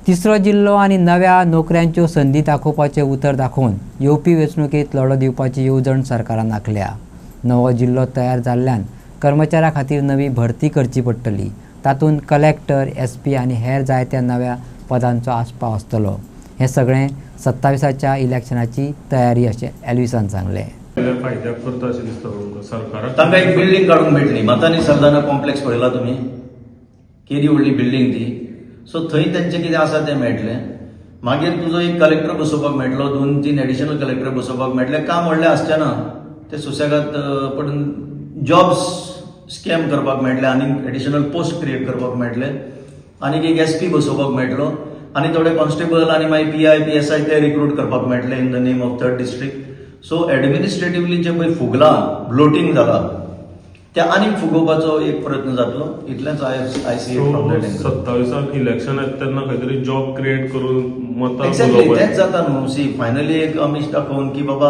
तिसरो जिल्लो आनी नव्या नोकऱ्यांच्यो संदी दाखोवपाचें उतर दाखोवन येवपी वेंचणुकेंत लढो दिवपाची येवजण सरकारान आंखल्या। नवो जिल्लो तयार जाल्ल्यान कर्मचाऱ्यां खातीर नवी भरती करची पडटली। तातूंत कलेक्टर, एसपी आनी हेर जायत्या नव्या पदांचो आस्पाव आसतलो। हें सगळें 27च्या इलेक्शनाची तयारी अशें एल्विसान सांगलें। तांकां एक बिल्डींग काडूंक मेळटली। मातानी सरदाना कॉम्प्लेक्स पळयला तुमी, केदी व्हडली बिल्डींग ती। सो थंय तेंचें कितें आसा तें मेळटलें। मागीर तुजो एक कलेक्टर बसोवपाक मेळटलो, 2-3 एडिशनल कलेक्टर बसोवपाक मेळटले। काम व्हडलें आसचें ना, ते सुसेगाद पडून जॉब्स स्कॅम करपाक मेळटले, आनी एडिशनल पोस्ट क्रिएट करपाक मेळटले। आनीक एक एसपी बसोवपाक मेळटलो, आनी थोडे कॉन्स्टेबल आनी मागीर पीआय पीएसआय ते रिक्रूट करपाक मेळटले in the name of 3rd district. So administratively जे पळय फुगलां, ब्लोटिंग जाला, ते आनीक फुगोवपाचो एक प्रयत्न जातलो। इतलेंच I see it from that angle. 27 election येता तेन्ना खंय तरी जॉब क्रिएट करून मतां एक्झॅक्टली तेंच जाता न्हू। सी फायनली एक आमीश दाखोवन की बाबा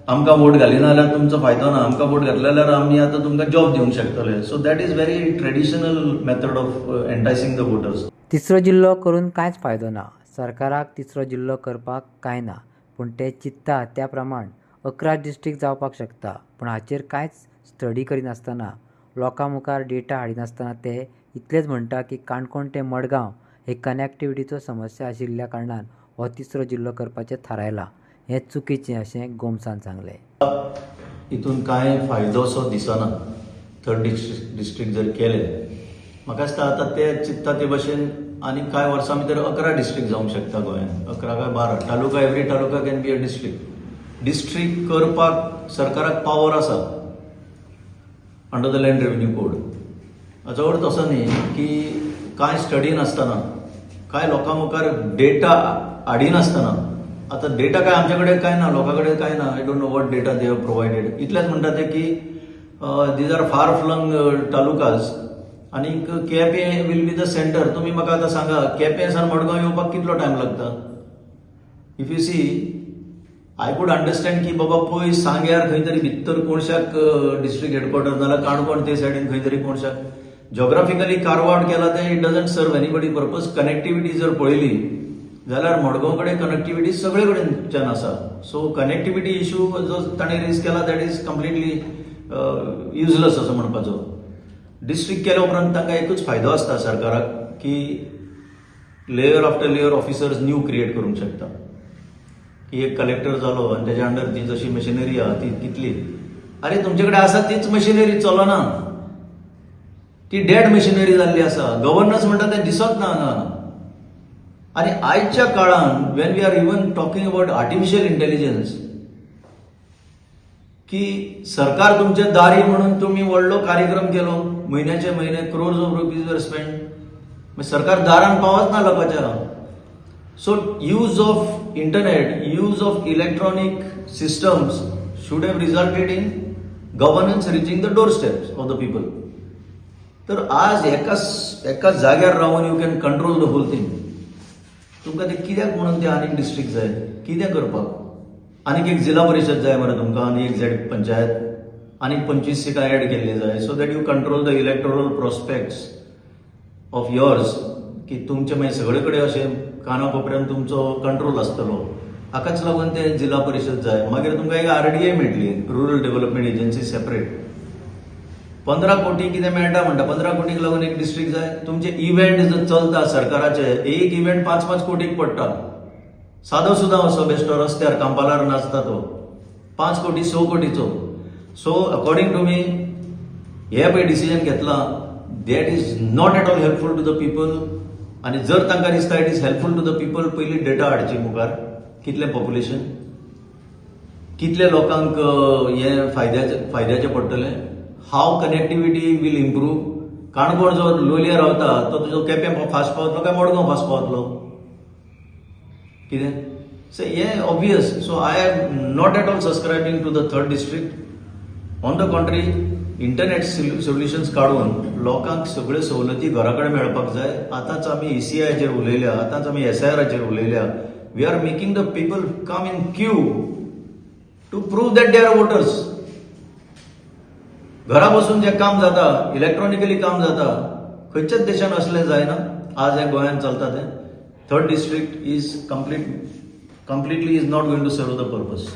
आमकां वोट घालिना जाल्यार तुमचो फायदो ना, आमकां वोट घातले जाल्यार आमी आतां तुमकां जॉब दिवंक शकतले। So that is very traditional method of enticing the voters. तिसरो जिल्लो करून कांयच फायदो ना। सरकाराक तिसरो जिल्लो करपाक कांय ना, पूण ते चिंत्ता त्या प्रमाण 11 डिस्ट्रिक्ट जावपाक शकता। पूण हाचेर कांयच स्टडी करिनासतना, लोकां मुखार डेटा हाडिनासतना ते इतलेंच म्हणटा की काणकोण ते मडगांव हे कनेक्टिविटीचो समस्या आशिल्ल्या कारणान हो तिसरो जिल्लो करपाचें थारायलां। हें चुकीचें अशें गोमसान सांगलें। हितून कांय फायदो असो दिसना 3rd डिस्ट्रिक्ट जर केलें। म्हाका दिसता आतां ते चिंतता ते भशेन आनी कांय वर्सां भितर 11 डिस्ट्रिक्ट जावंक शकता गोंयांत, 11 काय 12 taluka. Every taluka can be a district. District करपाक सरकाराक पावर आसा under the land revenue code. हाचो अर्थ असो न्ही की कांय स्टडी नासतना, कांय लोकां मुखार डेटा हाडिनासतना, आतां डेटा काय आमचे कडेन काय ना, लोकां कडेन काय ना। I don't know what data they have provided. इतलेंच म्हणटा ते की these are far flung talukas आनीक Quepem will be the centre. तुमी म्हाका आतां सांगा, केपें सावन मडगांव येवपाक कितलो टायम लागता? If you see, I could understand की बाबा पयस सांग्यार खंय तरी भितर कोणशाक डिस्ट्रिक्ट हेडक्वॉर्टर, नाल्यार काणकोण ते सायडीन खंय तरी कोणशाक जॉग्राफिकली कार्व आउट केला ते इट डजंट सर्व एनीबडी पर्पज। कनेक्टिविटी जर पळयली जाल्यार मडगांव कडेन कनेक्टिविटी सगळे कडेनच्यान आसा। सो कनेक्टिविटी इश्यू जो ताणें रेज केला दॅट इज कंप्लिटली युजलेस असो म्हणपाचो। डिस्ट्रिक्ट केल्या उपरांत तांकां एकूच फायदो आसता सरकाराक की layer after layer officers new create करूंक शकता। की एक कलेक्टर जालो आनी तेच्या अंडर ती जशी मशिनरी आहा ती कितली, अरे तुमचे कडेन आसा तीच मशिनरी चलना, ती डेड मशिनरी जाल्ली आसा। गव्हर्नन्स म्हणटा तें दिसत ना हांगा। आनी आयच्या काळान when we are even talking about artificial intelligence, की सरकार तुमचे दारी म्हणून तुम्ही व्हडलो कार्यक्रम केलो, म्हयन्याचे म्हयने क्रोर्स ऑफ रुपीज वर स्पेंड, सरकार दारान पावच ना लोकांच्या। So use of internet, use of electronic systems should have resulted in governance reaching the doorsteps of the people. तर आज एकाच जाग्यार रावन you can control the whole thing. तुमकां ते कित्याक म्हणून ते आनीक डिस्ट्रिक्ट जाय, कितें करपाक? आनीक एक जिल्हा परिशद जाय मरे तुमकां, आनी एक झेड पंचायत, आनीक 25 सिटां एड केल्ली जाय, so that you control the electoral prospects of yours, की तुमचे मागीर सगळे कडेन अशें कानाकोपऱ्यान तुमचो कंट्रोल आसतलो। हाकाच लागून ते जिल्हा परिशद जाय। मागीर तुमकां एक आरडीए मेळटली, रुरल डेव्हलपमेंट एजन्सी सेपरेट। 15 कोटी कितें मेळटा म्हणटा, 15 कोटीक लागून एक डिस्ट्रिक्ट जाय। तुमचे इव्हेंट जर चलता सरकाराचे, एक इव्हेंट 5-5 कोटीक पडटा। सादो सुद्दां असो बेश्टो रस्त्यार कांपालार नाचता तो 5 कोटी 6 कोटीचो। सो अकॉर्डिंग टू मी हे पळय डिसिजन घेतला, that is not at all helpful to the people. आनी जर तांकां दिसता it is helpful to the people, पयली डेटा हाडची मुखार, कितलें पॉप्युलेशन, कितले लोकांक हे फायद्याचे पडटले, हाव कनेक्टिविटी वील इम्प्रूव। काणकोण जो लोलये रावता तो तुजो केपें फास्ट पावतलो काय मडगांव फास्ट पावतलो, कितें? सो हें obvious. So I am not at all subscribing to the 3rd district. On the contrary, internet solutions काडून लोकांक सगळ्यो सवलती घरा कडेन मेळपाक जाय। आतांच आमी ECIचेर उलयल्या, आतांच आमी SIRचेर उलयल्या। We are making the people come in queue to prove that they are voters. घरा बसून जे काम जाता, इलेक्ट्रॉनिकली काम जाता, खंयच्याच देशान असलें जायना। आज हे गोंयांत चलता तें third district is completely is not going to serve the purpose.